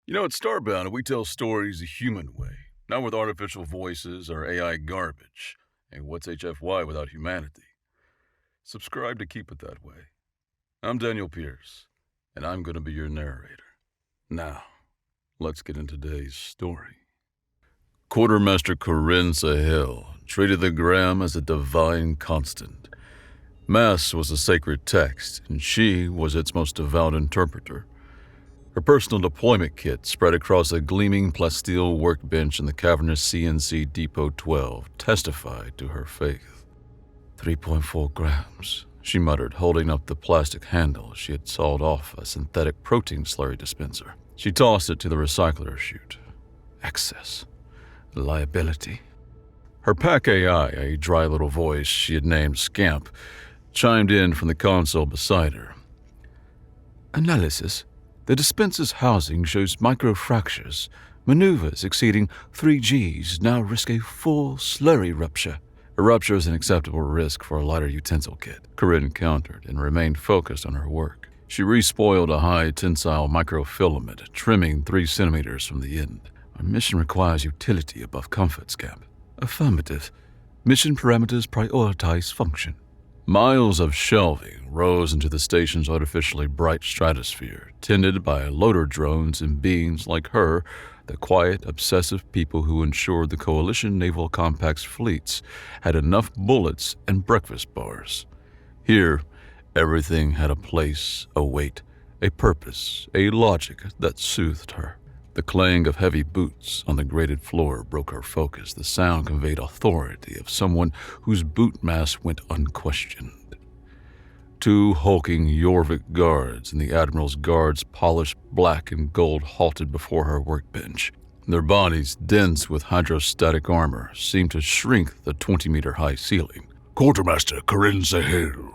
At Starbound, we tell stories the human way, not with artificial voices or AI garbage. And what's HFY without humanity? Subscribe to keep it that way. I'm Daniel Pierce, and I'm going to be your narrator. Now, let's get into today's story. Quartermaster Corinne Sahel treated the gram as a divine constant. Mass was a sacred text, and she was its most devout interpreter. Her personal deployment kit spread across a gleaming plasteel workbench in the cavernous CNC Depot 12 testified to her faith. 3.4 grams, she muttered, holding up the plastic handle she had sawed off a synthetic protein slurry dispenser. She tossed it to the recycler chute. Excess. Liability. Her pack AI, a dry little voice she had named Scamp, chimed in from the console beside her. Analysis. The dispenser's housing shows microfractures. Maneuvers exceeding 3 Gs now risk a full slurry rupture. A rupture is an acceptable risk for a lighter utensil kit, Corinne countered and remained focused on her work. She respoiled a high-tensile microfilament, trimming 3 centimeters from the end. Our mission requires utility above comfort, Scamp. Affirmative. Mission parameters prioritize function. Miles of shelving rose into the station's artificially bright stratosphere, tended by loader drones and beings like her, the quiet, obsessive people who ensured the Coalition Naval Compact's fleets had enough bullets and breakfast bars. Here, everything had a place, a weight, a purpose, a logic that soothed her. The clang of heavy boots on the grated floor broke her focus. The sound conveyed authority of someone whose boot mass went unquestioned. 2 hulking Jorvik guards in the Admiral's guards' polished black and gold halted before her workbench. Their bodies, dense with hydrostatic armor, seemed to shrink the 20-meter-high ceiling. Quartermaster Corinne Sahel,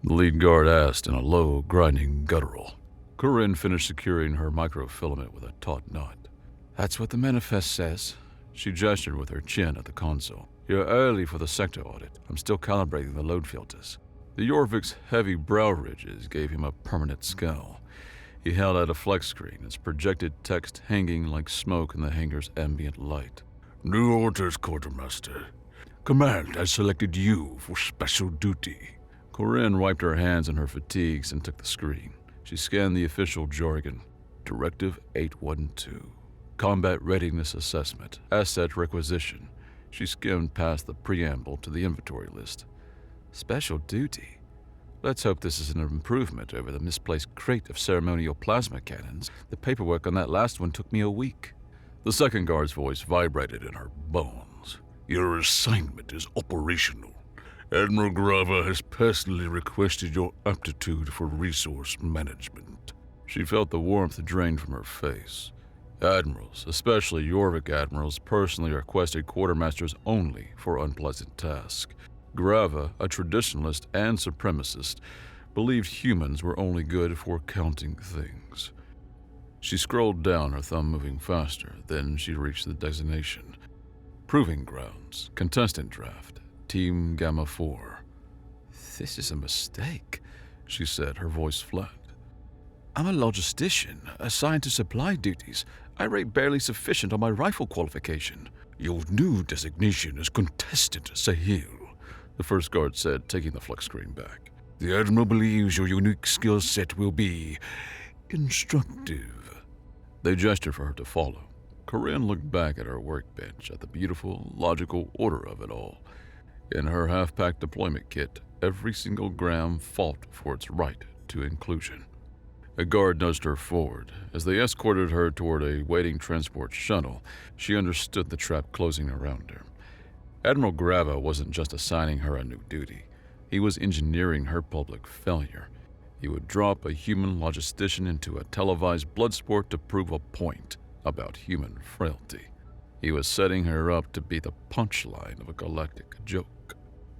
the lead guard asked in a low, grinding guttural. Corinne finished securing her microfilament with a taut nod. That's what the manifest says. She gestured with her chin at the console. You're early for the sector audit. I'm still calibrating the load filters. The Jorvik's heavy brow ridges gave him a permanent scowl. He held out a flex screen, its projected text hanging like smoke in the hangar's ambient light. New orders, Quartermaster. Command has selected you for special duty. Corinne wiped her hands in her fatigues and took the screen. She scanned the official jargon. Directive 812. Combat Readiness Assessment. Asset Requisition. She skimmed past the preamble to the inventory list. Special duty? Let's hope this is an improvement over the misplaced crate of ceremonial plasma cannons. The paperwork on that last one took me a week. The second guard's voice vibrated in her bones. Your assignment is operational. Admiral Grava has personally requested your aptitude for resource management. She felt the warmth drain from her face. Admirals, especially Jorvik admirals, personally requested quartermasters only for unpleasant tasks. Grava, a traditionalist and supremacist, believed humans were only good for counting things. She scrolled down, her thumb moving faster. Then she reached the designation. Proving Grounds, Contestant Draft, Team Gamma 4. This is a mistake, she said, her voice flat. I'm a logistician, assigned to supply duties. I rate barely sufficient on my rifle qualification. Your new designation is Contestant Sahel, the first guard said, taking the flex screen back. The Admiral believes your unique skill set will be instructive. They gestured for her to follow. Corinne looked back at her workbench, at the beautiful, logical order of it all. In her half-packed deployment kit, every single gram fought for its right to inclusion. A guard nudged her forward. As they escorted her toward a waiting transport shuttle, she understood the trap closing around her. Admiral Grava wasn't just assigning her a new duty. He was engineering her public failure. He would drop a human logistician into a televised blood sport to prove a point about human frailty. He was setting her up to be the punchline of a galactic joke.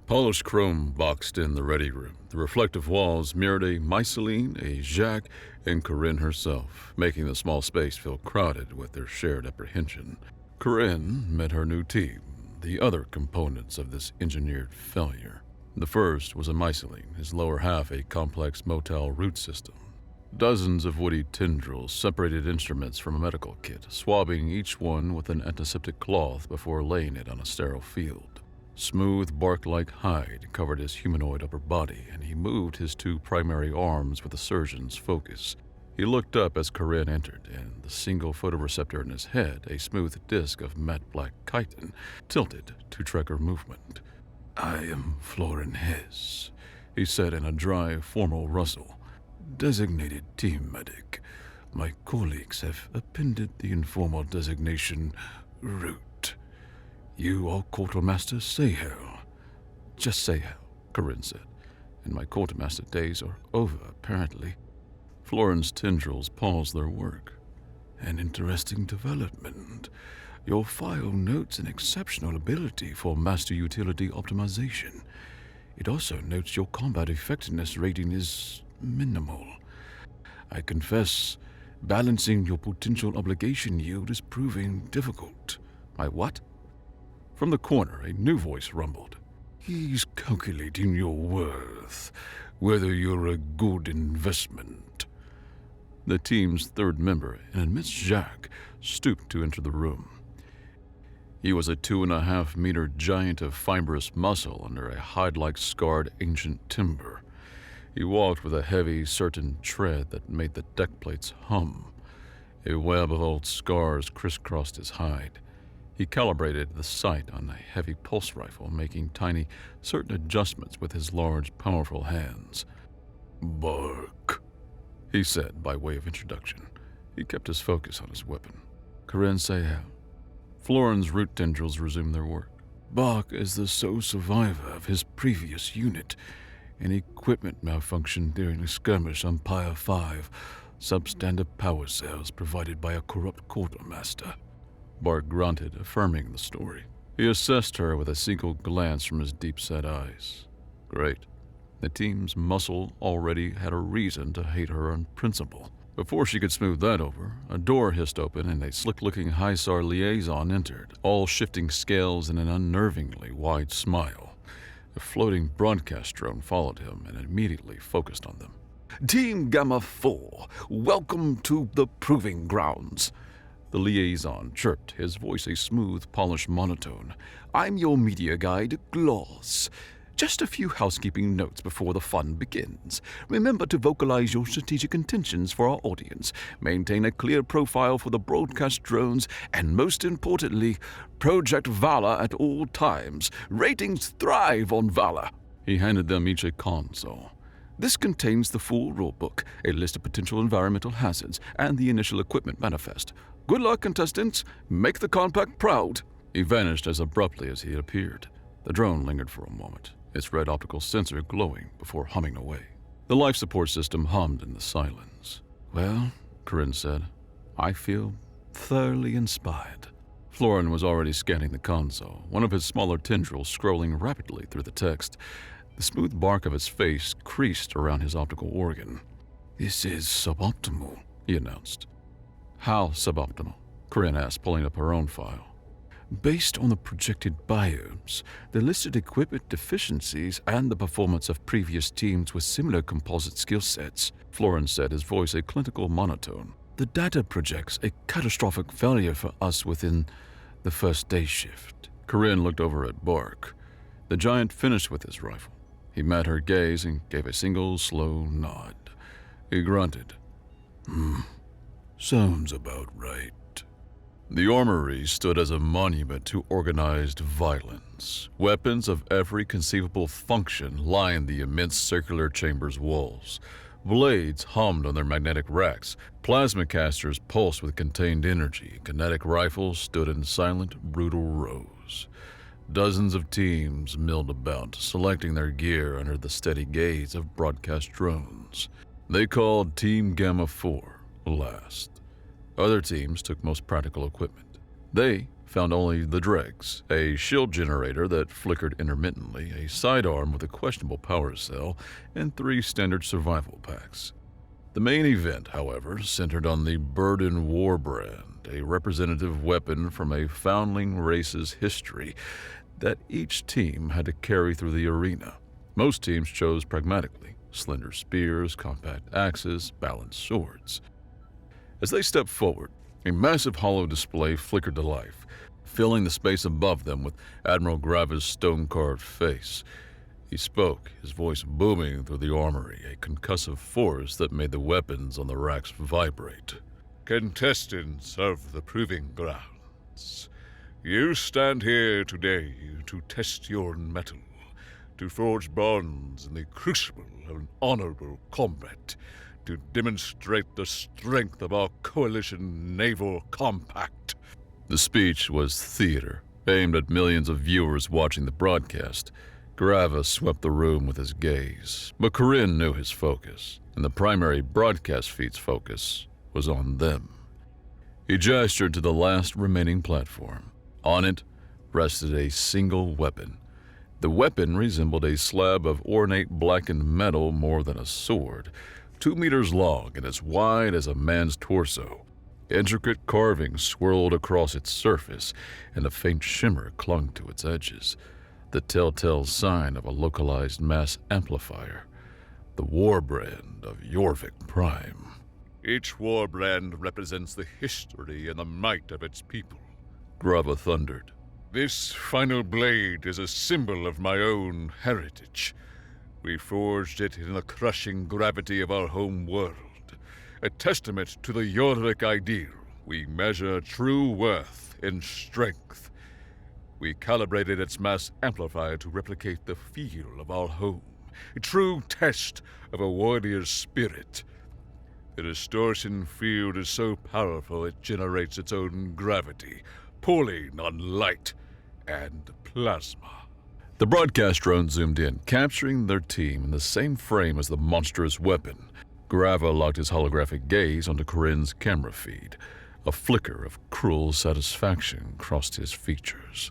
Polished chrome boxed in the ready room. The reflective walls mirrored a Myceline, a Jacques, and Corinne herself, making the small space feel crowded with their shared apprehension. Corinne met her new team, the other components of this engineered failure. The first was a Myceline, his lower half a complex motel root system. Dozens of woody tendrils separated instruments from a medical kit, swabbing each one with an antiseptic cloth before laying it on a sterile field. Smooth bark-like hide covered his humanoid upper body, and he moved his two primary arms with the surgeon's focus. He looked up as Corinne entered, and the single photoreceptor in his head, a smooth disc of matte black chitin, tilted to track her movement. "I am Florin Hess," he said in a dry, formal rustle. "Designated team medic. My colleagues have appended the informal designation Root. You are Quartermaster Sahel." "Just Sahel," Corinne said, "and my quartermaster days are over, apparently." Florin's tendrils paused their work. "An interesting development. Your file notes an exceptional ability for master utility optimization. It also notes your combat effectiveness rating is minimal. I confess, balancing your potential obligation yield is proving difficult." "My what?" From the corner, a new voice rumbled. "He's calculating your worth, whether you're a good investment." The team's third member, an immense Jacques, stooped to enter the room. He was a 2.5-meter giant of fibrous muscle under a hide-like scarred ancient timber. He walked with a heavy, certain tread that made the deck plates hum. A web of old scars crisscrossed his hide. He calibrated the sight on a heavy pulse rifle, making tiny, certain adjustments with his large, powerful hands. "Bark," he said by way of introduction. He kept his focus on his weapon. "Corinne Sahel." Florin's root tendrils resumed their work. "Bark is the sole survivor of his previous unit. An equipment malfunctioned during a skirmish on Pyre 5, substandard power cells provided by a corrupt quartermaster." Bark grunted, affirming the story. He assessed her with a single glance from his deep-set eyes. Great. The team's muscle already had a reason to hate her on principle. Before she could smooth that over, a door hissed open and a slick-looking HISAR liaison entered, all shifting scales in an unnervingly wide smile. A floating broadcast drone followed him and immediately focused on them. "Team Gamma 4, welcome to the Proving Grounds," the liaison chirped, his voice a smooth, polished monotone. "I'm your media guide, Gloss. Just a few housekeeping notes before the fun begins. Remember to vocalize your strategic intentions for our audience, maintain a clear profile for the broadcast drones, and most importantly, project valor at all times. Ratings thrive on valor." He handed them each a console. "This contains the full rulebook, a list of potential environmental hazards, and the initial equipment manifest. Good luck, contestants. Make the compact proud." He vanished as abruptly as he had appeared. The drone lingered for a moment, its red optical sensor glowing before humming away. The life support system hummed in the silence. "Well," Corinne said, "I feel thoroughly inspired." Florin was already scanning the console, one of his smaller tendrils scrolling rapidly through the text. The smooth bark of his face creased around his optical organ. "This is suboptimal," he announced. "How suboptimal?" Corinne asked, pulling up her own file. "Based on the projected biomes, the listed equipment deficiencies, and the performance of previous teams with similar composite skill sets," Florin said, his voice a clinical monotone, "the data projects a catastrophic failure for us within the first day shift." Corinne looked over at Bark. The giant finished with his rifle. He met her gaze and gave a single slow nod. He grunted. Sounds about right." The armory stood as a monument to organized violence. Weapons of every conceivable function lined the immense circular chamber's walls. Blades hummed on their magnetic racks. Plasma casters pulsed with contained energy. Kinetic rifles stood in silent, brutal rows. Dozens of teams milled about, selecting their gear under the steady gaze of broadcast drones. They called Team Gamma 4 last. Other teams took most practical equipment. They found only the dregs, a shield generator that flickered intermittently, a sidearm with a questionable power cell, and 3 standard survival packs. The main event, however, centered on the Burden Warbrand, a representative weapon from a foundling race's history that each team had to carry through the arena. Most teams chose pragmatically, slender spears, compact axes, balanced swords. As they stepped forward, a massive hollow display flickered to life, filling the space above them with Admiral Grava's stone-carved face. He spoke, his voice booming through the armory, a concussive force that made the weapons on the racks vibrate. Contestants of the Proving Grounds, you stand here today to test your mettle, to forge bonds in the crucible of an honorable combat, to demonstrate the strength of our coalition naval compact. The speech was theater, aimed at millions of viewers watching the broadcast. Grava swept the room with his gaze, but Corinne knew his focus, and the primary broadcast feed's focus was on them. He gestured to the last remaining platform. On it rested a single weapon. The weapon resembled a slab of ornate blackened metal more than a sword, 2 meters long and as wide as a man's torso. Intricate carvings swirled across its surface, and a faint shimmer clung to its edges, the telltale sign of a localized mass amplifier, the warbrand of Jorvik Prime. Each warbrand represents the history and the might of its people, Grava thundered. This final blade is a symbol of my own heritage. We forged it in the crushing gravity of our home world, a testament to the Jorvik ideal. We measure true worth in strength. We calibrated its mass amplifier to replicate the feel of our home, a true test of a warrior's spirit. The distortion field is so powerful it generates its own gravity, pulling on light and plasma. The broadcast drone zoomed in, capturing their team in the same frame as the monstrous weapon. Grava locked his holographic gaze onto Corinne's camera feed. A flicker of cruel satisfaction crossed his features.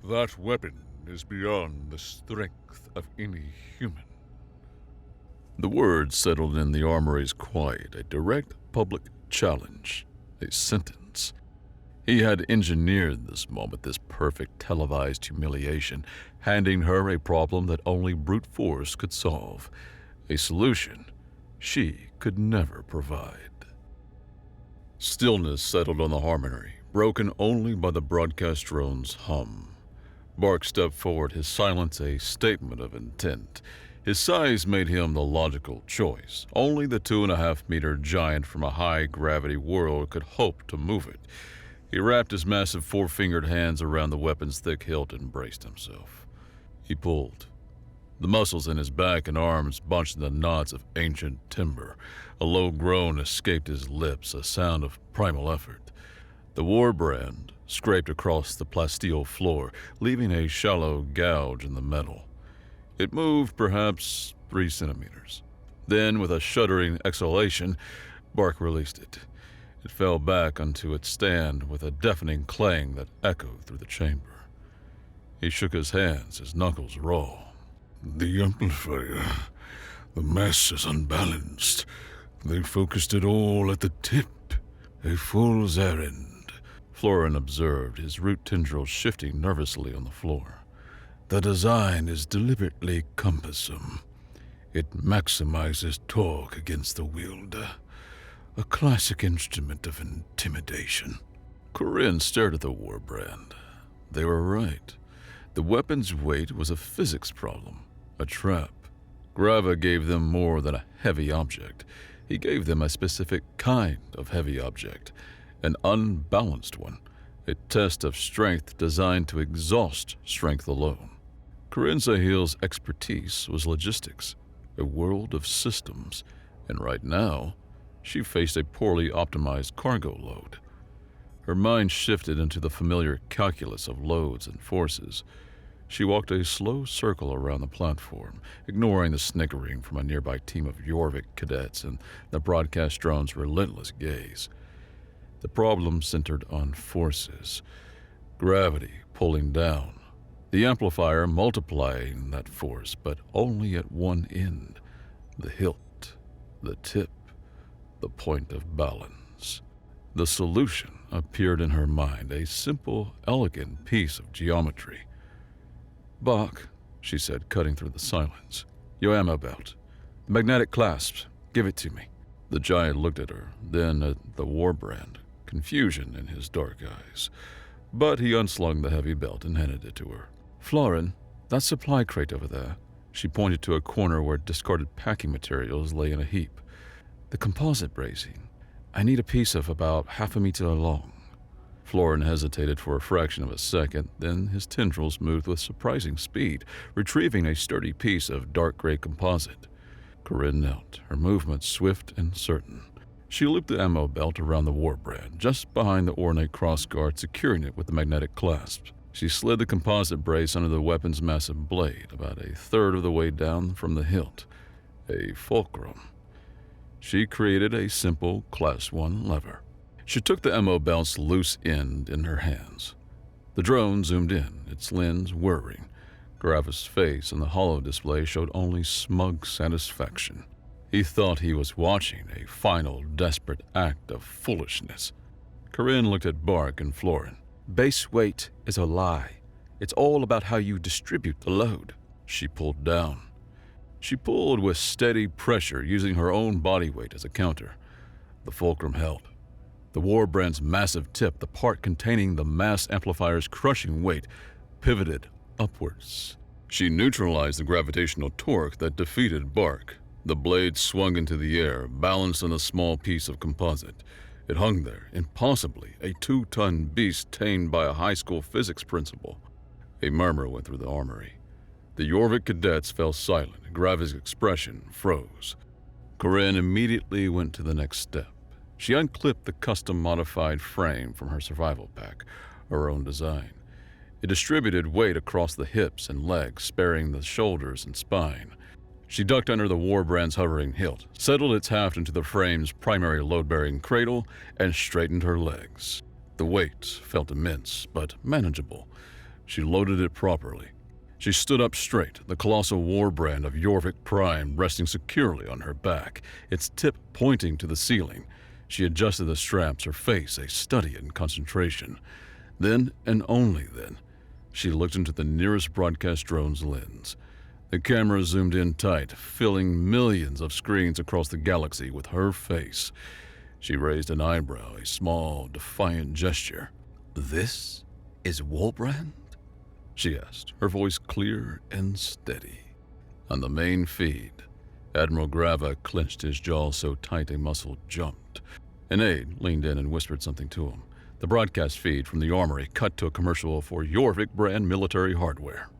That weapon is beyond the strength of any human. The words settled in the armory's quiet, a direct public challenge, a sentence. He had engineered this moment, this perfect televised humiliation, handing her a problem that only brute force could solve, a solution she could never provide. Stillness settled on the harmony, broken only by the broadcast drone's hum. Bark stepped forward, his silence a statement of intent. His size made him the logical choice. Only the 2.5-meter giant from a high-gravity world could hope to move it. He wrapped his massive 4-fingered hands around the weapon's thick hilt and braced himself. He pulled. The muscles in his back and arms bunched into knots of ancient timber. A low groan escaped his lips, a sound of primal effort. The warbrand scraped across the plasteel floor, leaving a shallow gouge in the metal. It moved perhaps 3 centimeters. Then, with a shuddering exhalation, Bark released it. It fell back onto its stand with a deafening clang that echoed through the chamber. He shook his hands, his knuckles raw. The amplifier. The mass is unbalanced. They focused it all at the tip. A fool's errand. Florin observed, his root tendrils shifting nervously on the floor. The design is deliberately cumbersome. It maximizes torque against the wielder. A classic instrument of intimidation. Corinne stared at the warbrand. They were right. The weapon's weight was a physics problem, a trap. Grava gave them more than a heavy object. He gave them a specific kind of heavy object, an unbalanced one, a test of strength designed to exhaust strength alone. Corinne Sahil's expertise was logistics, a world of systems, and right now, she faced a poorly optimized cargo load. Her mind shifted into the familiar calculus of loads and forces. She walked a slow circle around the platform, ignoring the snickering from a nearby team of Jorvik cadets and the broadcast drone's relentless gaze. The problem centered on forces. Gravity pulling down. The amplifier multiplying that force, but only at one end. The hilt, the tip, the point of balance. The solution appeared in her mind, a simple, elegant piece of geometry. "Bach," she said, cutting through the silence. "Your ammo belt. The magnetic clasp. Give it to me. The giant looked at her, then at the warbrand, confusion in his dark eyes. But he unslung the heavy belt and handed it to her. Florin, that supply crate over there. She pointed to a corner where discarded packing materials lay in a heap. The composite bracing. I need a piece of about half a meter long. Florin hesitated for a fraction of a second, then his tendrils moved with surprising speed, retrieving a sturdy piece of dark gray composite. Corinne knelt, her movements swift and certain. She looped the ammo belt around the warbrand, just behind the ornate crossguard, securing it with the magnetic clasp. She slid the composite brace under the weapon's massive blade, about a third of the way down from the hilt. A fulcrum. She created a simple Class 1 lever. She took the ammo belt's loose end in her hands. The drone zoomed in, its lens whirring. Gravis' face on the holo display showed only smug satisfaction. He thought he was watching a final, desperate act of foolishness. Corinne looked at Bark and Florin. Base weight is a lie. It's all about how you distribute the load. She pulled down. She pulled with steady pressure, using her own body weight as a counter. The fulcrum held. The warbrand's massive tip, the part containing the mass amplifier's crushing weight, pivoted upwards. She neutralized the gravitational torque that defeated Bark. The blade swung into the air, balanced on a small piece of composite. It hung there, impossibly, a 2-ton beast tamed by a high school physics principal. A murmur went through the armory. The Jorvik cadets fell silent. Gravis' expression froze. Corinne immediately went to the next step. She unclipped the custom-modified frame from her survival pack, her own design. It distributed weight across the hips and legs, sparing the shoulders and spine. She ducked under the warbrand's hovering hilt, settled its haft into the frame's primary load-bearing cradle, and straightened her legs. The weight felt immense, but manageable. She loaded it properly. She stood up straight, the colossal warbrand of Jorvik Prime resting securely on her back, its tip pointing to the ceiling. She adjusted the straps, her face a study in concentration. Then, and only then, she looked into the nearest broadcast drone's lens. The camera zoomed in tight, filling millions of screens across the galaxy with her face. She raised an eyebrow, a small, defiant gesture. "This is Warbrand?" she asked, her voice clear and steady. On the main feed, Admiral Grava clenched his jaw so tight a muscle jumped. An aide leaned in and whispered something to him. The broadcast feed from the armory cut to a commercial for Jorvik brand military hardware.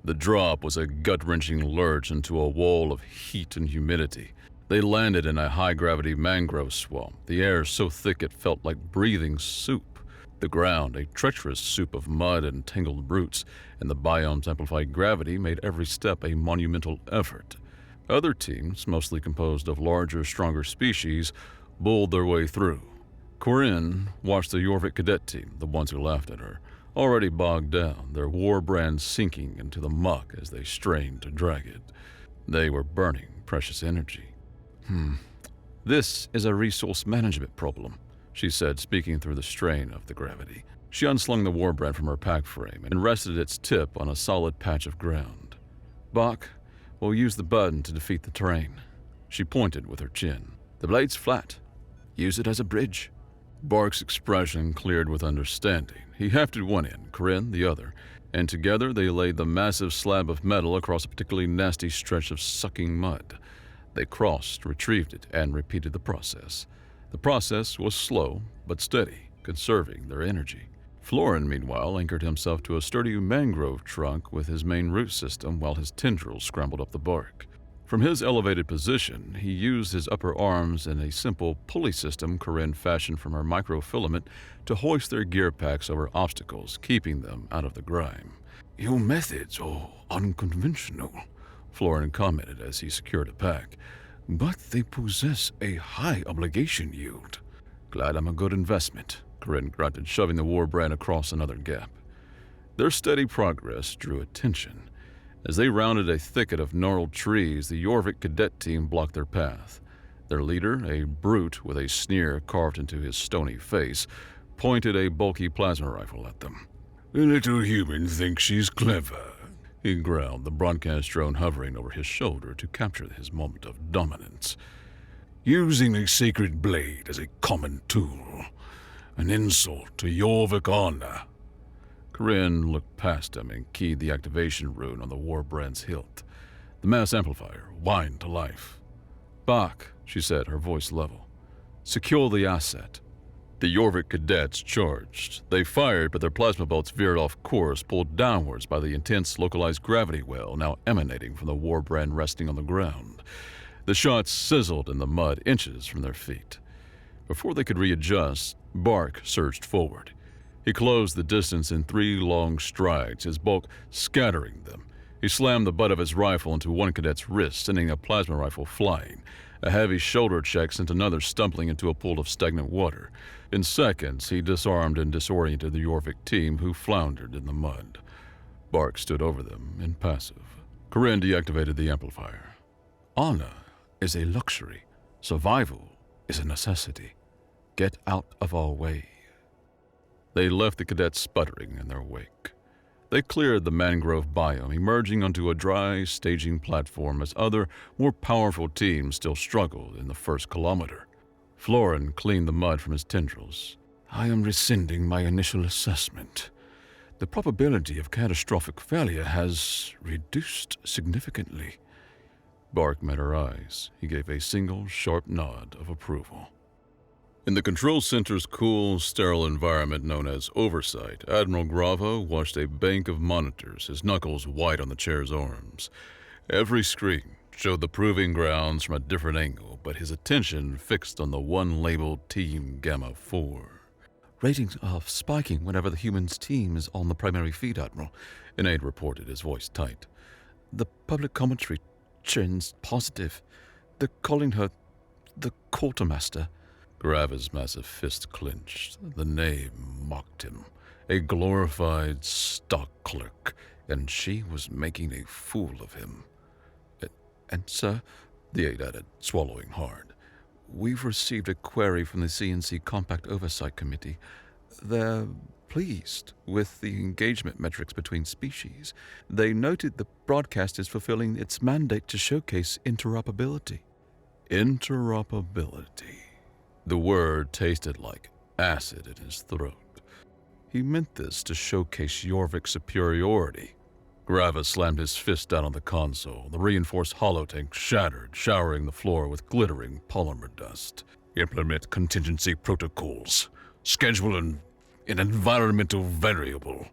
The drop was a gut-wrenching lurch into a wall of heat and humidity. They landed in a high-gravity mangrove swamp, the air so thick it felt like breathing soup. The ground, a treacherous soup of mud and tangled roots, and the biome's amplified gravity made every step a monumental effort. Other teams, mostly composed of larger, stronger species, bulled their way through. Corinne watched the Jorvik cadet team, the ones who laughed at her, already bogged down, their war brand sinking into the muck as they strained to drag it. They were burning precious energy. This is a resource management problem, she said, speaking through the strain of the gravity. She unslung the warbrand from her pack frame and rested its tip on a solid patch of ground. Bach, we'll use the button to defeat the terrain. She pointed with her chin. The blade's flat. Use it as a bridge. Bark's expression cleared with understanding. He hefted one end, Corinne the other, and together they laid the massive slab of metal across a particularly nasty stretch of sucking mud. They crossed, retrieved it, and repeated the process. The process was slow but steady, conserving their energy. Florin, meanwhile, anchored himself to a sturdy mangrove trunk with his main root system while his tendrils scrambled up the bark. From his elevated position, he used his upper arms in a simple pulley system Corinne fashioned from her microfilament to hoist their gear packs over obstacles, keeping them out of the grime. Your methods are unconventional, Florin commented as he secured a pack, but they possess a high obligation yield. Glad I'm a good investment, Corinne grunted, shoving the warbrand across another gap. Their steady progress drew attention. As they rounded a thicket of gnarled trees, the Jorvik cadet team blocked their path. Their leader, a brute with a sneer carved into his stony face, pointed a bulky plasma rifle at them. The little human thinks she's clever. he growled, the broadcast drone hovering over his shoulder to capture his moment of dominance. Using a sacred blade as a common tool. An insult to Jorvik honor. Corinne looked past him and keyed the activation rune on the warbrand's hilt. The mass amplifier whined to life. "Bach," she said, her voice level. "Secure the asset." The Jorvik cadets charged. They fired, but their plasma bolts veered off course, pulled downwards by the intense localized gravity well now emanating from the warbrand resting on the ground. The shots sizzled in the mud inches from their feet. Before they could readjust, Bark surged forward. He closed the distance in 3 long strides, his bulk scattering them. He slammed the butt of his rifle into one cadet's wrist, sending a plasma rifle flying. A heavy shoulder check sent another stumbling into a pool of stagnant water. In seconds, he disarmed and disoriented the Jorvik team, who floundered in the mud. Bark stood over them, impassive. Corinne deactivated the amplifier. "Honor is a luxury. Survival is a necessity. Get out of our way." They left the cadets sputtering in their wake. They cleared the mangrove biome, emerging onto a dry staging platform as other, more powerful teams still struggled in the first kilometer. Florin cleaned the mud from his tendrils. "I am rescinding my initial assessment. The probability of catastrophic failure has reduced significantly." Bark met her eyes. He gave a single, sharp nod of approval. In the control center's cool, sterile environment known as Oversight, Admiral Gravo watched a bank of monitors, his knuckles white on the chair's arms. Every screen showed the proving grounds from a different angle, but his attention fixed on the one labeled Team Gamma 4. "Ratings are spiking whenever the humans' team is on the primary feed, Admiral," an aide reported, his voice tight. "The public commentary trends positive. They're calling her the Quartermaster." Grava's massive fist clenched. The name mocked him. A glorified stock clerk, and she was making a fool of him. "And, sir," the aide added, swallowing hard, "we've received a query from the CNC Compact Oversight Committee. They're pleased with the engagement metrics between species. They noted the broadcast is fulfilling its mandate to showcase interoperability." Interoperability. The word tasted like acid in his throat. He meant this to showcase Jorvik's superiority. Grava slammed his fist down on the console. The reinforced holotank shattered, showering the floor with glittering polymer dust. "Implement contingency protocols. Schedule an environmental variable.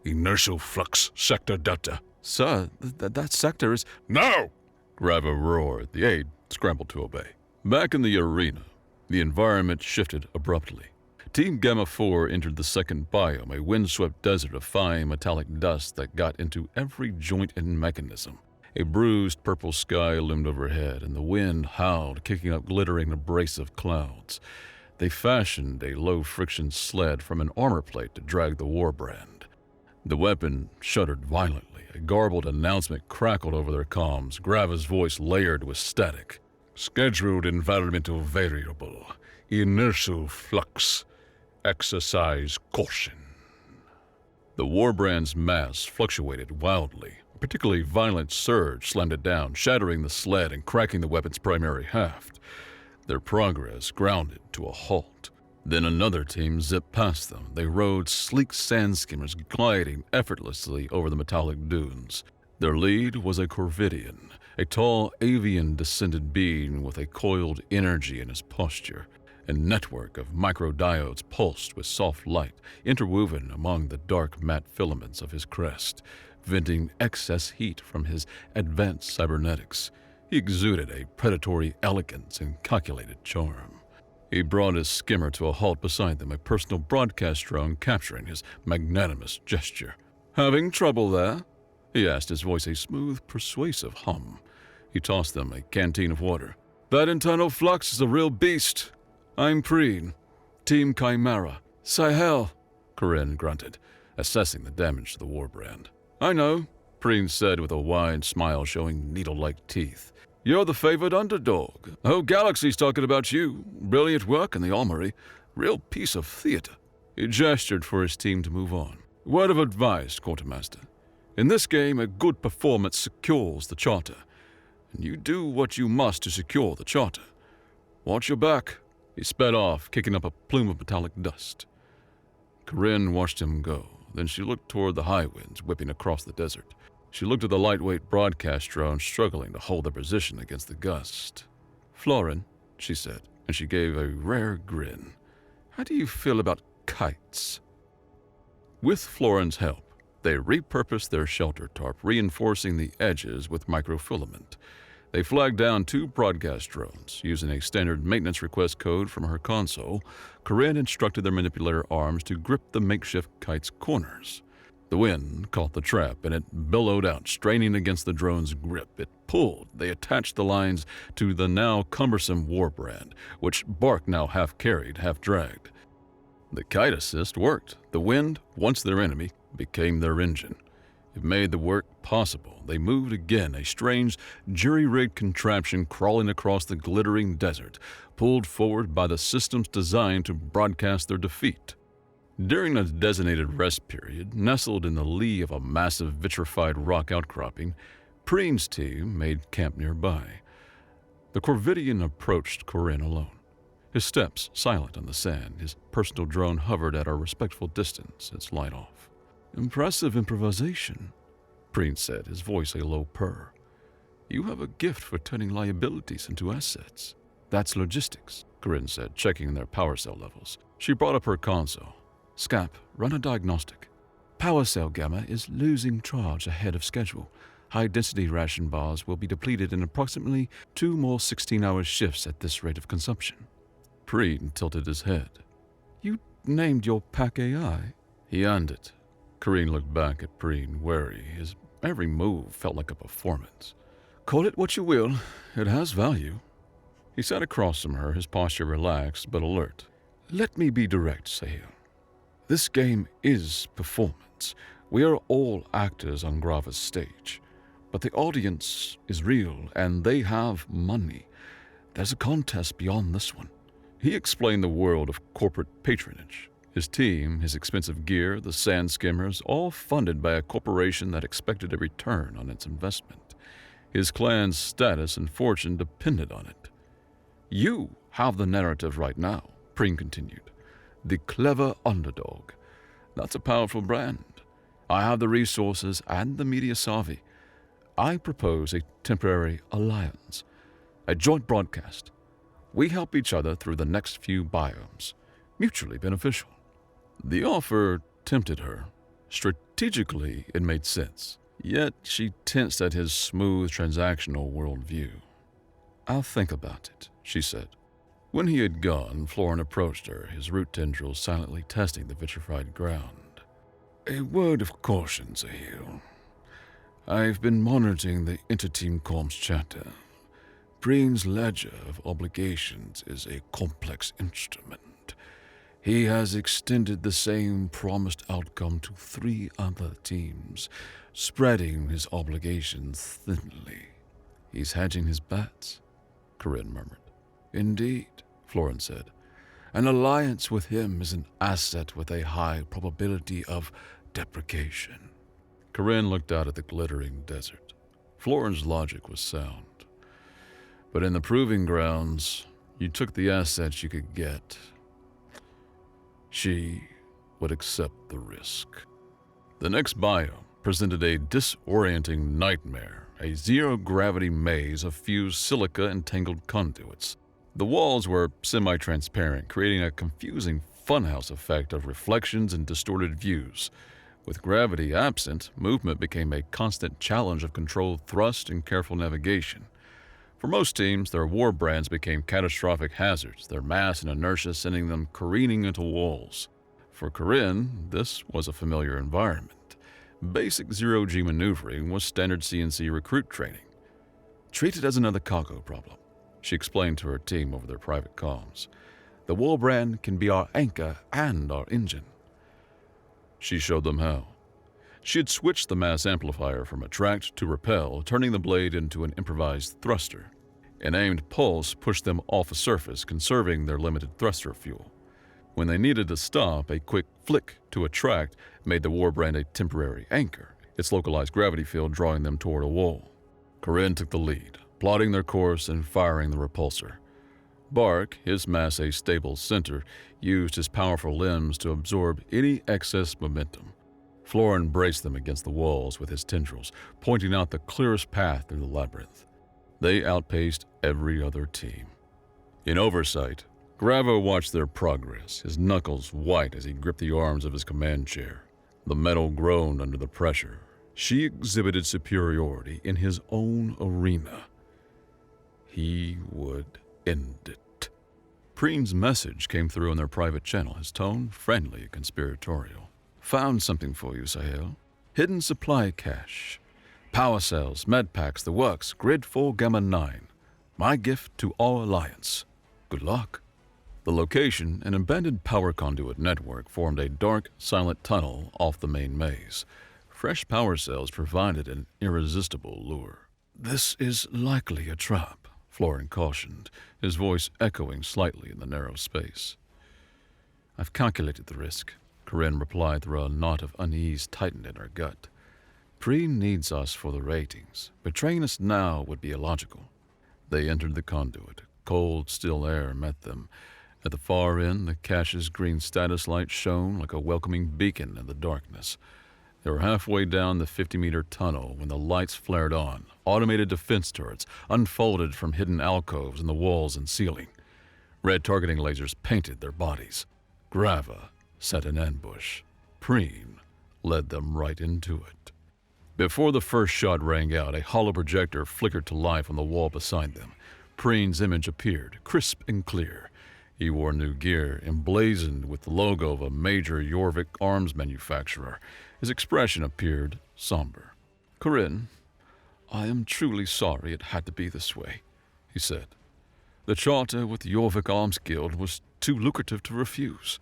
Inertial flux sector data." "Sir, that sector is—" "No!" Grava roared. The aide scrambled to obey. Back in the arena, the environment shifted abruptly. Team Gamma 4 entered the second biome, a windswept desert of fine metallic dust that got into every joint and mechanism. A bruised purple sky loomed overhead, and the wind howled, kicking up glittering abrasive clouds. They fashioned a low-friction sled from an armor plate to drag the warbrand. The weapon shuddered violently. A garbled announcement crackled over their comms, Grava's voice layered with static. "Scheduled environmental variable. Inertial flux. Exercise caution." The warbrand's mass fluctuated wildly. A particularly violent surge slammed it down, shattering the sled and cracking the weapon's primary haft. Their progress grounded to a halt. Then another team zipped past them. They rode sleek sand skimmers gliding effortlessly over the metallic dunes. Their lead was a Corvidian, a tall avian-descended being with a coiled energy in his posture. A network of microdiodes pulsed with soft light, interwoven among the dark matte filaments of his crest, venting excess heat from his advanced cybernetics. He exuded a predatory elegance and calculated charm. He brought his skimmer to a halt beside them, a personal broadcast drone capturing his magnanimous gesture. "Having trouble there?" he asked, his voice a smooth, persuasive hum. He tossed them a canteen of water. "That internal flux is a real beast. I'm Preen, Team Chimera." "Sahel," Corinne grunted, assessing the damage to the warbrand. "I know," Preen said with a wide smile showing needle-like teeth. "You're the favored underdog. The whole galaxy's talking about you. Brilliant work in the armory. Real piece of theater." He gestured for his team to move on. "Word of advice, Quartermaster. In this game, a good performance secures the charter, and you do what you must to secure the charter. Watch your back. He sped off, kicking up a plume of metallic dust. Corinne watched him go. Then she looked toward the high winds whipping across the desert. She looked at the lightweight broadcast drone struggling to hold their position against the gust. "Florin," she said, and she gave a rare grin. "How do you feel about kites?" With Florin's help, they repurposed their shelter tarp, reinforcing the edges with microfilament. They flagged down 2 broadcast drones. Using a standard maintenance request code from her console, Corinne instructed their manipulator arms to grip the makeshift kite's corners. The wind caught the trap, and it billowed out, straining against the drone's grip. It pulled. They attached the lines to the now cumbersome warbrand, which Bark now half carried, half dragged. The kite assist worked. The wind, once their enemy, became their engine. It made the work possible. They moved again, a strange, jury-rigged contraption crawling across the glittering desert, pulled forward by the systems designed to broadcast their defeat. During a designated rest period, nestled in the lee of a massive vitrified rock outcropping, Preen's team made camp nearby. The Corvidian approached Corinne alone. His steps silent on the sand, his personal drone hovered at a respectful distance, its light off. "Impressive improvisation," Preen said, his voice a low purr. "You have a gift for turning liabilities into assets." "That's logistics," Corinne said, checking their power cell levels. She brought up her console. "Scap, run a diagnostic. Power cell gamma is losing charge ahead of schedule. High-density ration bars will be depleted in approximately 2 more 16-hour shifts at this rate of consumption." Preen tilted his head. "You named your pack AI?" He earned it. Corinne looked back at Preen, wary. His every move felt like a performance. "Call it what you will. It has value." He sat across from her, his posture relaxed but alert. "Let me be direct, Sahil. This game is performance. We are all actors on Grava's stage. But the audience is real, and they have money. There's a contest beyond this one." He explained the world of corporate patronage. His team, his expensive gear, the sand skimmers, all funded by a corporation that expected a return on its investment. His clan's status and fortune depended on it. "You have the narrative right now," Preen continued. "The clever underdog. That's a powerful brand. I have the resources and the media savvy. I propose a temporary alliance, a joint broadcast. We help each other through the next few biomes, mutually beneficial." The offer tempted her. Strategically, it made sense. Yet she tensed at his smooth, transactional worldview. "I'll think about it," she said. When he had gone, Florin approached her, his root tendrils silently testing the vitrified ground. "A word of caution, Sahil. I've been monitoring the Interteam Comms chatter. Preen's ledger of obligations is a complex instrument. He has extended the same promised outcome to 3 other teams, spreading his obligations thinly. He's hedging his bets," Corinne murmured. "Indeed," Florin said. "An alliance with him is an asset with a high probability of deprecation." Corinne looked out at the glittering desert. Florin's logic was sound. But in the proving grounds, you took the assets you could get. She would accept the risk. The next biome presented a disorienting nightmare, a zero-gravity maze of fused silica and tangled conduits. The walls were semi-transparent, creating a confusing funhouse effect of reflections and distorted views. With gravity absent, movement became a constant challenge of controlled thrust and careful navigation. For most teams, their war brands became catastrophic hazards, their mass and inertia sending them careening into walls. For Corinne, this was a familiar environment. Basic zero-G maneuvering was standard CNC recruit training. "Treat it as another cargo problem," she explained to her team over their private comms. "The war brand can be our anchor and our engine." She showed them how. She had switched the mass amplifier from attract to repel, turning the blade into an improvised thruster. An aimed pulse pushed them off a surface, conserving their limited thruster fuel. When they needed to stop, a quick flick to attract made the warbrand a temporary anchor, its localized gravity field drawing them toward a wall. Corinne took the lead, plotting their course and firing the repulsor. Bark, his mass a stable center, used his powerful limbs to absorb any excess momentum. Florin braced them against the walls with his tendrils, pointing out the clearest path through the labyrinth. They outpaced every other team. In oversight, Gravo watched their progress, his knuckles white as he gripped the arms of his command chair. The metal groaned under the pressure. She exhibited superiority in his own arena. He would end it. Preen's message came through in their private channel, his tone friendly and conspiratorial. Found something for you, Sahel. Hidden supply cache. Power cells, med packs, the works, grid 4 Gamma 9. My gift to all Alliance. Good luck. The location, an abandoned power conduit network, formed a dark, silent tunnel off the main maze. Fresh power cells provided an irresistible lure. This is likely a trap, Florin cautioned, his voice echoing slightly in the narrow space. I've calculated the risk, Corinne replied through a knot of unease tightened in her gut. Preen needs us for the ratings. Betraying us now would be illogical. They entered the conduit. Cold, still air met them. At the far end, the cache's green status light shone like a welcoming beacon in the darkness. They were halfway down the 50-meter tunnel when the lights flared on. Automated defense turrets unfolded from hidden alcoves in the walls and ceiling. Red targeting lasers painted their bodies. Grava set an ambush. Preen led them right into it. Before the first shot rang out, a hollow projector flickered to life on the wall beside them. Preen's image appeared, crisp and clear. He wore new gear, emblazoned with the logo of a major Jorvik arms manufacturer. His expression appeared somber. Corinne, I am truly sorry it had to be this way, he said. The charter with the Jorvik Arms Guild was too lucrative to refuse.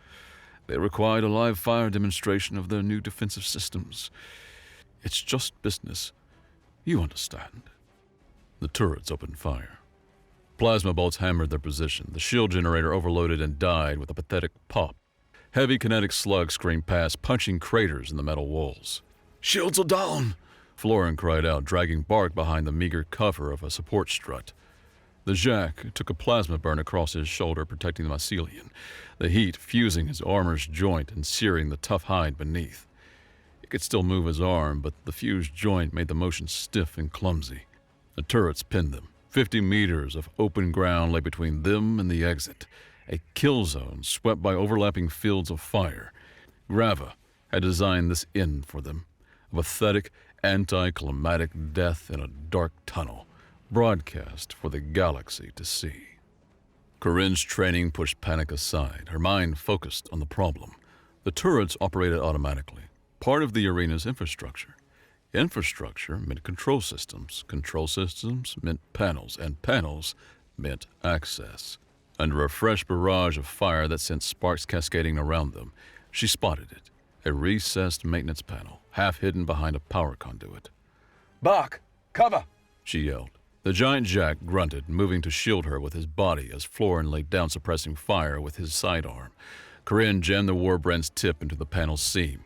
They required a live fire demonstration of their new defensive systems. It's just business. You understand. The turrets opened fire. Plasma bolts hammered their position. The shield generator overloaded and died with a pathetic pop. Heavy kinetic slugs screamed past, punching craters in the metal walls. Shields are down! Florin cried out, dragging Bark behind the meager cover of a support strut. The Jacques took a plasma burn across his shoulder, protecting the mycelium, the heat fusing his armor's joint and searing the tough hide beneath. He could still move his arm, but the fused joint made the motion stiff and clumsy. The turrets pinned them. 50 meters of open ground lay between them and the exit, a kill zone swept by overlapping fields of fire. Grava had designed this end for them, a pathetic, anticlimactic death in a dark tunnel, broadcast for the galaxy to see. Corinne's training pushed panic aside, her mind focused on the problem. The turrets operated automatically, part of the arena's infrastructure. Infrastructure meant control systems meant panels, and panels meant access. Under a fresh barrage of fire that sent sparks cascading around them, she spotted it, a recessed maintenance panel, half hidden behind a power conduit. Bark! Cover! She yelled. The giant Jack grunted, moving to shield her with his body as Florin laid down suppressing fire with his sidearm. Corinne jammed the warbrand's tip into the panel's seam.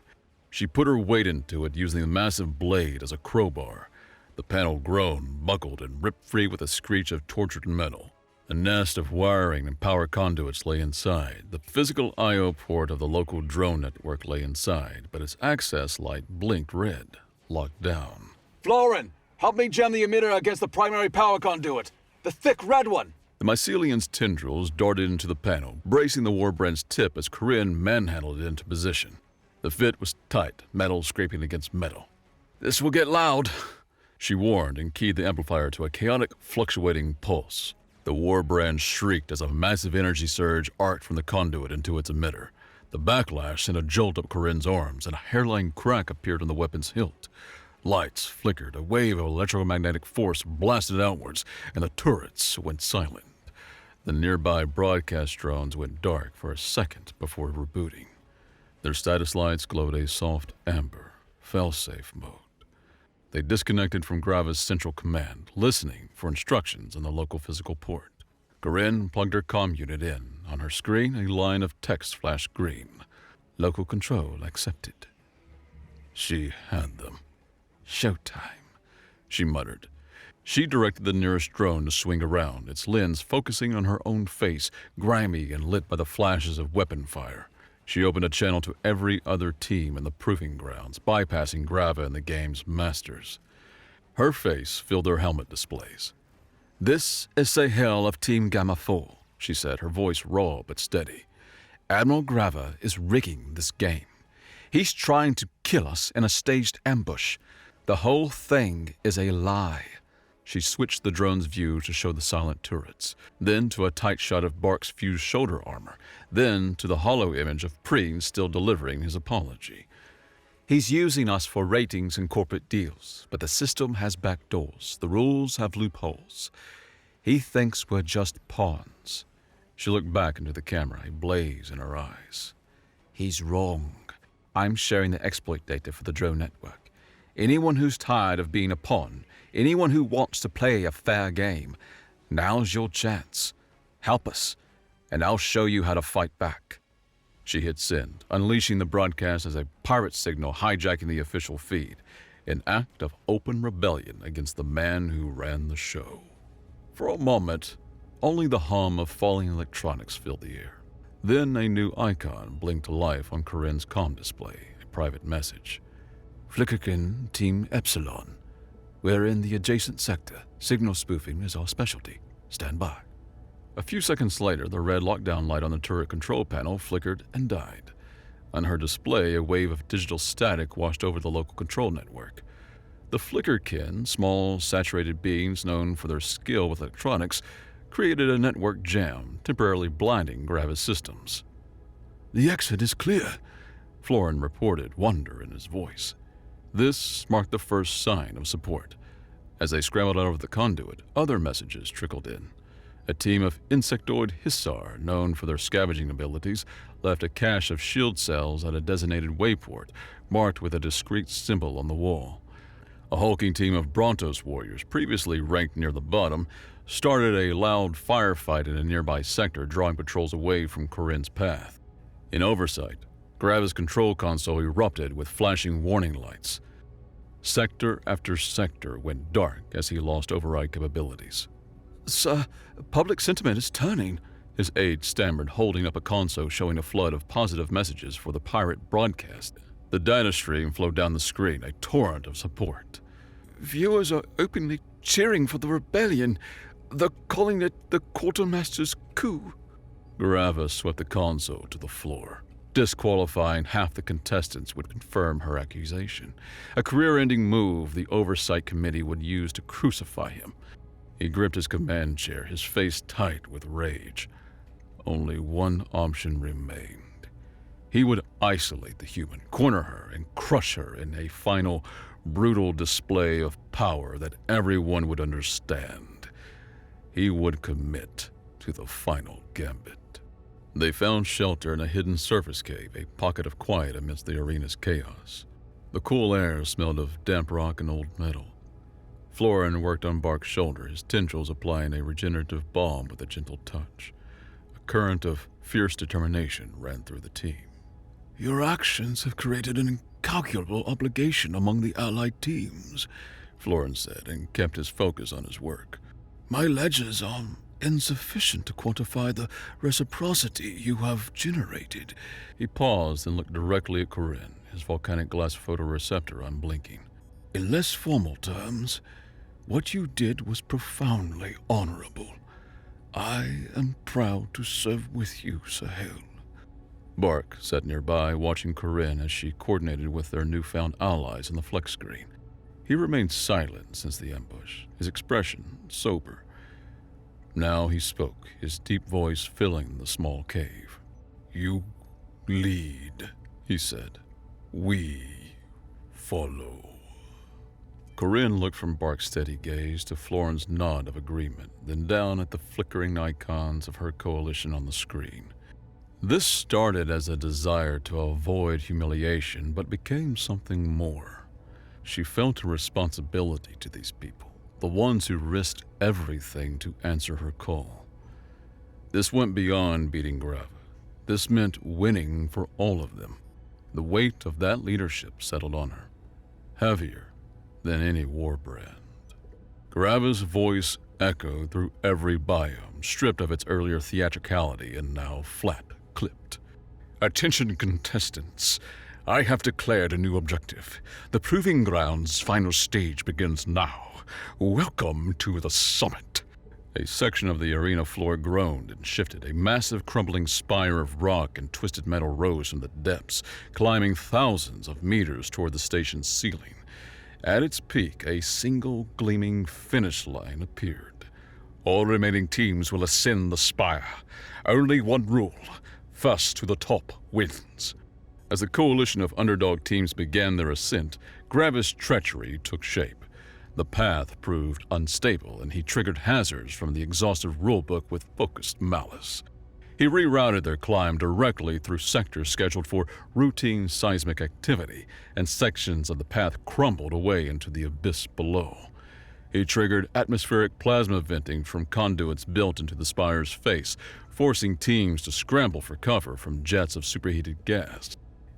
She put her weight into it, using the massive blade as a crowbar. The panel groaned, buckled, and ripped free with a screech of tortured metal. A nest of wiring and power conduits lay inside. The physical I/O port of the local drone network lay inside, but its access light blinked red, locked down. Florin, help me jam the emitter against the primary power conduit. The thick red one. The mycelium's tendrils darted into the panel, bracing the warbrand's tip as Corinne manhandled it into position. The fit was tight, metal scraping against metal. This will get loud, she warned and keyed the amplifier to a chaotic, fluctuating pulse. The warbrand shrieked as a massive energy surge arced from the conduit into its emitter. The backlash sent a jolt up Corinne's arms, and a hairline crack appeared on the weapon's hilt. Lights flickered, a wave of electromagnetic force blasted outwards, and the turrets went silent. The nearby broadcast drones went dark for a second before rebooting. Their status lights glowed a soft amber, fail-safe mode. They disconnected from Grava's central command, listening for instructions on the local physical port. Corinne plugged her comm unit in. On her screen, a line of text flashed green. Local control accepted. She had them. Showtime, she muttered. She directed the nearest drone to swing around, its lens focusing on her own face, grimy and lit by the flashes of weapon fire. She opened a channel to every other team in the proving grounds, bypassing Grava and the game's masters. Her face filled their helmet displays. "This is Sahel of Team Gamma 4, she said, her voice raw but steady. "Admiral Grava is rigging this game. He's trying to kill us in a staged ambush. The whole thing is a lie." She switched the drone's view to show the silent turrets, then to a tight shot of Bark's fused shoulder armor, then to the hollow image of Preen still delivering his apology. "He's using us for ratings and corporate deals, but the system has backdoors. The rules have loopholes. He thinks we're just pawns." She looked back into the camera, a blaze in her eyes. "He's wrong. I'm sharing the exploit data for the drone network. Anyone who's tired of being a pawn, anyone who wants to play a fair game, now's your chance. Help us, and I'll show you how to fight back." She hit send, unleashing the broadcast as a pirate signal hijacking the official feed, an act of open rebellion against the man who ran the show. For a moment, only the hum of falling electronics filled the air. Then a new icon blinked to life on Corinne's comm display, a private message. "Flickerkin, Team Epsilon. We're in the adjacent sector. Signal spoofing is our specialty. Stand by." A few seconds later, the red lockdown light on the turret control panel flickered and died. On her display, a wave of digital static washed over the local control network. The Flickerkin, small, saturated beings known for their skill with electronics, created a network jam, temporarily blinding Grava's systems. "The exit is clear," Florin reported, wonder in his voice. This marked the first sign of support. As they scrambled out of the conduit, other messages trickled in. A team of insectoid Hissar, known for their scavenging abilities, left a cache of shield cells at a designated wayport, marked with a discrete symbol on the wall. A hulking team of Brontos warriors, previously ranked near the bottom, started a loud firefight in a nearby sector, drawing patrols away from Corinne's path. In oversight, Grava's control console erupted with flashing warning lights. Sector after sector went dark as he lost override capabilities. "Sir, public sentiment is turning," his aide stammered, holding up a console showing a flood of positive messages for the pirate broadcast. The data stream flowed down the screen, a torrent of support. "Viewers are openly cheering for the rebellion. They're calling it the Quartermaster's coup." Grava swept the console to the floor. Disqualifying half the contestants would confirm her accusation, a career-ending move the Oversight Committee would use to crucify him. He gripped his command chair, his face tight with rage. Only one option remained. He would isolate the human, corner her, and crush her in a final, brutal display of power that everyone would understand. He would commit to the final gambit. They found shelter in a hidden surface cave, a pocket of quiet amidst the arena's chaos. The cool air smelled of damp rock and old metal. Florin worked on Bark's shoulder, his tendrils applying a regenerative balm with a gentle touch. A current of fierce determination ran through the team. "Your actions have created an incalculable obligation among the allied teams," Florin said, and kept his focus on his work. "My ledgers are insufficient to quantify the reciprocity you have generated." He paused and looked directly at Corinne, his volcanic glass photoreceptor unblinking. "In less formal terms, what you did was profoundly honorable. I am proud to serve with you, Sahel." Bark sat nearby, watching Corinne as she coordinated with their newfound allies on the flex screen. He remained silent since the ambush, his expression sober. Now he spoke, his deep voice filling the small cave. "You lead," he said. "We follow." Corinne looked from Bark's steady gaze to Florin's nod of agreement, then down at the flickering icons of her coalition on the screen. This started as a desire to avoid humiliation, but became something more. She felt a responsibility to these people, the ones who risked everything to answer her call. This went beyond beating Grava. This meant winning for all of them. The weight of that leadership settled on her, heavier than any warbrand. Grava's voice echoed through every biome, stripped of its earlier theatricality and now flat-clipped. Attention contestants. I have declared a new objective. The Proving Grounds' final stage begins now. Welcome to the summit. A section of the arena floor groaned and shifted. A massive crumbling spire of rock and twisted metal rose from the depths, climbing thousands of meters toward the station's ceiling. At its peak, a single gleaming finish line appeared. All remaining teams will ascend the spire. Only one rule. First to the top wins. As the coalition of underdog teams began their ascent, Grava's treachery took shape. The path proved unstable, and he triggered hazards from the exhaustive rulebook with focused malice. He rerouted their climb directly through sectors scheduled for routine seismic activity, and sections of the path crumbled away into the abyss below. He triggered atmospheric plasma venting from conduits built into the spire's face, forcing teams to scramble for cover from jets of superheated gas.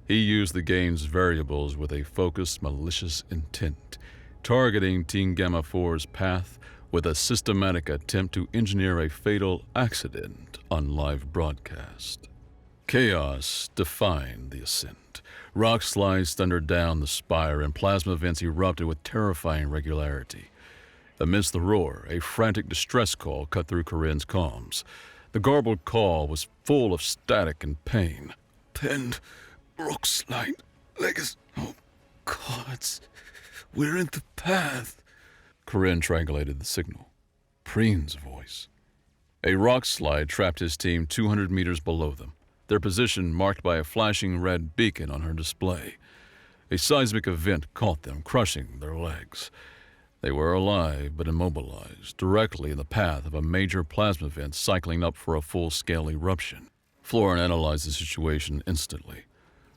He used the game's variables with a focused, malicious intent, targeting Team Gamma 4's path with a systematic attempt to engineer a fatal accident on live broadcast. Chaos defined the ascent. Rock slides thundered down the spire, and plasma vents erupted with terrifying regularity. Amidst the roar, a frantic distress call cut through Corinne's comms. The garbled call was full of static and pain. Pinned, rock slide, legs. Oh, gods. We're in the path. Corinne triangulated the signal. Preen's voice. A rock slide trapped his team 200 meters below them, their position marked by a flashing red beacon on her display. A seismic event caught them, crushing their legs. They were alive but immobilized, directly in the path of a major plasma vent cycling up for a full-scale eruption. Florin analyzed the situation instantly.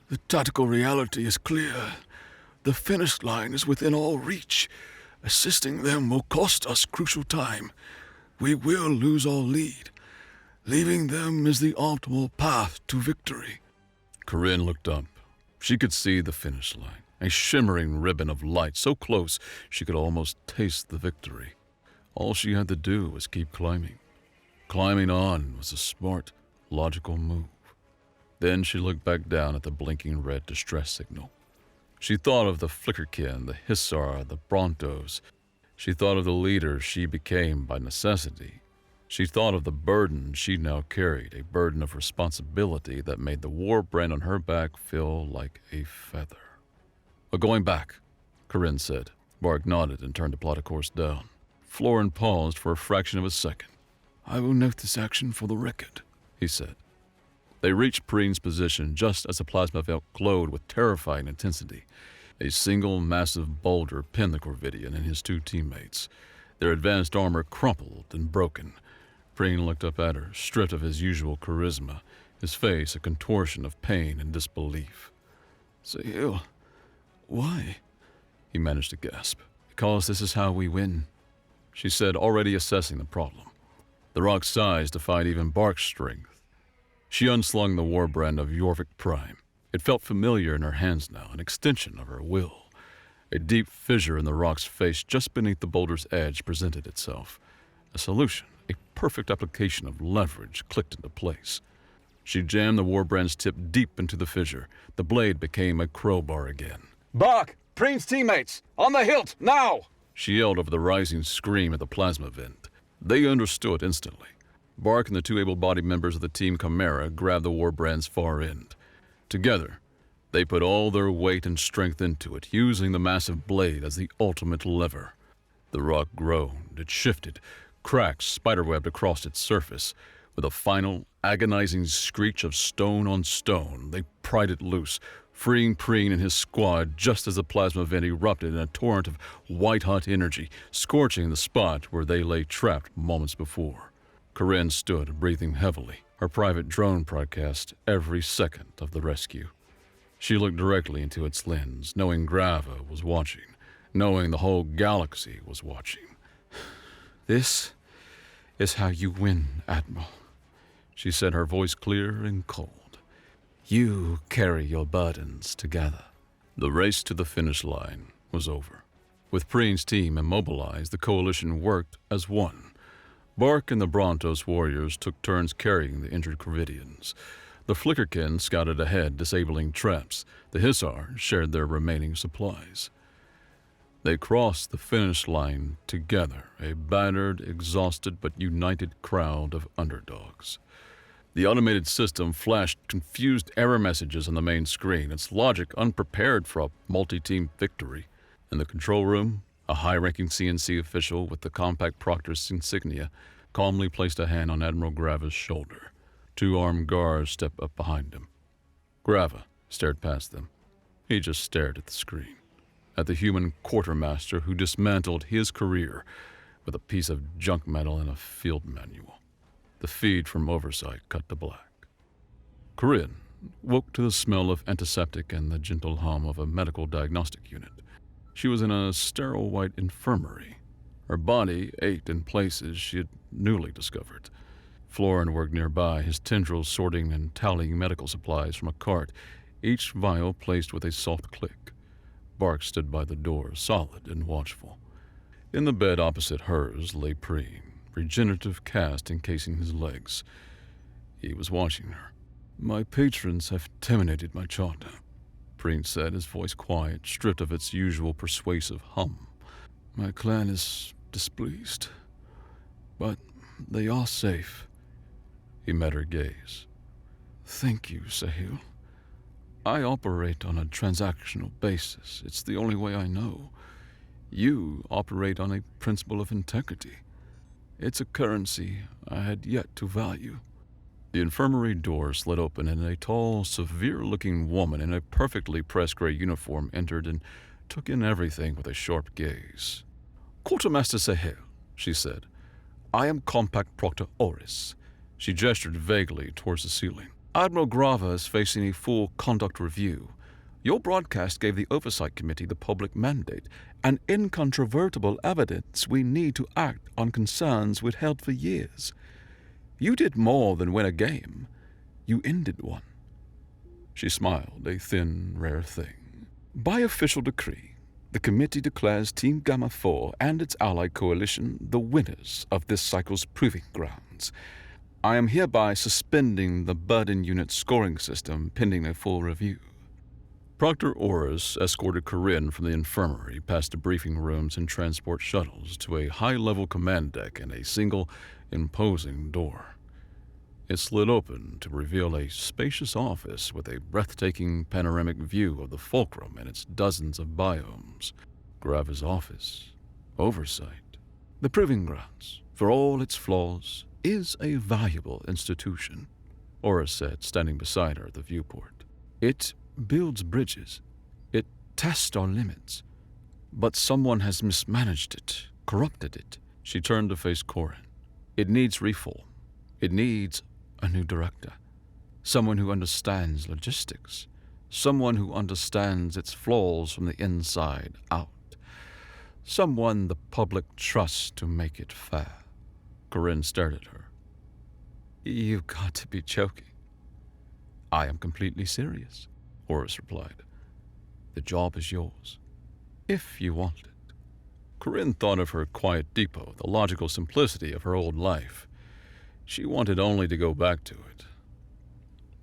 The tactical reality is clear. The finish line is within all reach. Assisting them will cost us crucial time. We will lose our lead. Leaving them is the optimal path to victory. Corinne looked up. She could see the finish line. A shimmering ribbon of light so close she could almost taste the victory. All she had to do was keep climbing. Climbing on was a smart, logical move. Then she looked back down at the blinking red distress signal. She thought of the Flickerkin, the Hissar, the Brontos. She thought of the leader she became by necessity. She thought of the burden she now carried, a burden of responsibility that made the war brand on her back feel like a feather. "We're going back," Corinne said. Bark nodded and turned to plot a course down. Florin paused for a fraction of a second. "I will note this action for the record," he said. They reached Preen's position just as the plasma vent glowed with terrifying intensity. A single massive boulder pinned the Corvidian and his two teammates. Their advanced armor crumpled and broken. Preen looked up at her, stripped of his usual charisma, his face a contortion of pain and disbelief. "Sahil, why?" he managed to gasp. "Because this is how we win," she said, already assessing the problem. The rock's size defied even Bark's strength. She unslung the warbrand of Jorvik Prime. It felt familiar in her hands now, an extension of her will. A deep fissure in the rock's face just beneath the boulder's edge presented itself. A solution, a perfect application of leverage, clicked into place. She jammed the warbrand's tip deep into the fissure. The blade became a crowbar again. "Bark! Preen's teammates! On the hilt, now!" She yelled over the rising scream at the plasma vent. They understood instantly. Bark and the two able-bodied members of the Team Chimera grabbed the warbrand's far end. Together, they put all their weight and strength into it, using the massive blade as the ultimate lever. The rock groaned, it shifted, cracks spiderwebbed across its surface. With a final, agonizing screech of stone on stone, they pried it loose, freeing Preen and his squad just as the plasma vent erupted in a torrent of white-hot energy, scorching the spot where they lay trapped moments before. Corinne stood, breathing heavily, her private drone broadcast every second of the rescue. She looked directly into its lens, knowing Grava was watching, knowing the whole galaxy was watching. "This is how you win, Admiral," she said, her voice clear and cold. "You carry your burdens together." The race to the finish line was over. With Preen's team immobilized, the coalition worked as one. Bark and the Brontos warriors took turns carrying the injured Corvidians. The Flickerkin scouted ahead, disabling traps. The Hussars shared their remaining supplies. They crossed the finish line together, a battered, exhausted, but united crowd of underdogs. The automated system flashed confused error messages on the main screen, its logic unprepared for a multi-team victory. In the control room, a high-ranking CNC official with the compact Proctor's insignia calmly placed a hand on Admiral Grava's shoulder. Two armed guards stepped up behind him. Grava stared past them. He just stared at the screen, at the human quartermaster who dismantled his career with a piece of junk metal and a field manual. The feed from oversight cut to black. Corinne woke to the smell of antiseptic and the gentle hum of a medical diagnostic unit. She was in a sterile white infirmary. Her body ached in places she had newly discovered. Florin worked nearby, his tendrils sorting and tallying medical supplies from a cart, each vial placed with a soft click. Bark stood by the door, solid and watchful. In the bed opposite hers lay Preen, regenerative cast encasing his legs. He was watching her. "My patrons have terminated my charter," Preen said, his voice quiet, stripped of its usual persuasive hum. "My clan is displeased, but they are safe." He met her gaze. "Thank you, Sahil. I operate on a transactional basis. It's the only way I know. You operate on a principle of integrity. It's a currency I had yet to value." The infirmary door slid open and a tall, severe-looking woman in a perfectly pressed gray uniform entered and took in everything with a sharp gaze. "Quartermaster Sahil," she said, "I am Compact Proctor Oris." She gestured vaguely towards the ceiling. "Admiral Grava is facing a full conduct review. Your broadcast gave the Oversight Committee the public mandate and incontrovertible evidence we need to act on concerns we'd held for years. You did more than win a game. You ended one." She smiled, a thin, rare thing. "By official decree, the committee declares Team Gamma 4 and its allied coalition the winners of this cycle's proving grounds. I am hereby suspending the burden unit scoring system pending a full review." Proctor Oris escorted Corinne from the infirmary past the briefing rooms and transport shuttles to a high-level command deck and a single, imposing door. It slid open to reveal a spacious office with a breathtaking panoramic view of the fulcrum and its dozens of biomes. Grava's office. Oversight. The Proving Grounds, for all its flaws, is a valuable institution, Oris said, standing beside her at the viewport. It builds bridges. It tests our limits. But someone has mismanaged it, corrupted it. She turned to face Corin. It needs reform. It needs a new director. Someone who understands logistics. Someone who understands its flaws from the inside out. Someone the public trusts to make it fair. Corinne stared at her. "You've got to be joking." "I am completely serious," Oris replied. "The job is yours, if you want it." Corinne thought of her quiet depot, the logical simplicity of her old life. She wanted only to go back to it.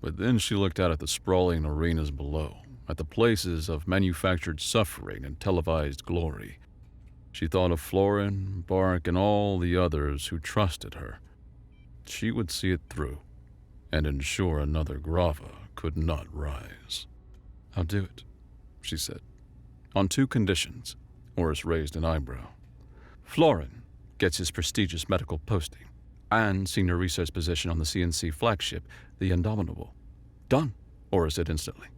But then she looked out at the sprawling arenas below, at the places of manufactured suffering and televised glory. She thought of Florin, Bark, and all the others who trusted her. She would see it through and ensure another Grava could not rise. "I'll do it," she said. "On two conditions," Oris raised an eyebrow. "Florin gets his prestigious medical posting and senior research position on the CNC flagship, the Indomitable." "Done," Oris said instantly.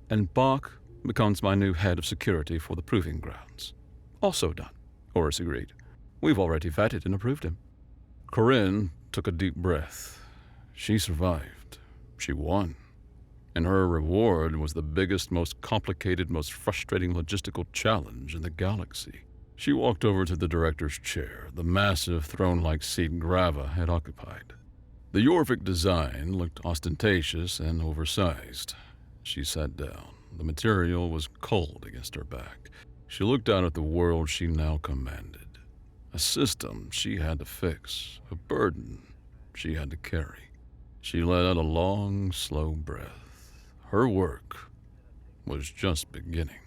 "And Bark becomes my new head of security for the Proving Grounds." "Also done," Oris agreed. "We've already vetted and approved him." Corinne took a deep breath. She survived. She won. And her reward was the biggest, most complicated, most frustrating logistical challenge in the galaxy. She walked over to the director's chair, the massive throne-like seat Grava had occupied. The Yorvik design looked ostentatious and oversized. She sat down. The material was cold against her back. She looked out at the world she now commanded, a system she had to fix, a burden she had to carry. She let out a long, slow breath. Her work was just beginning.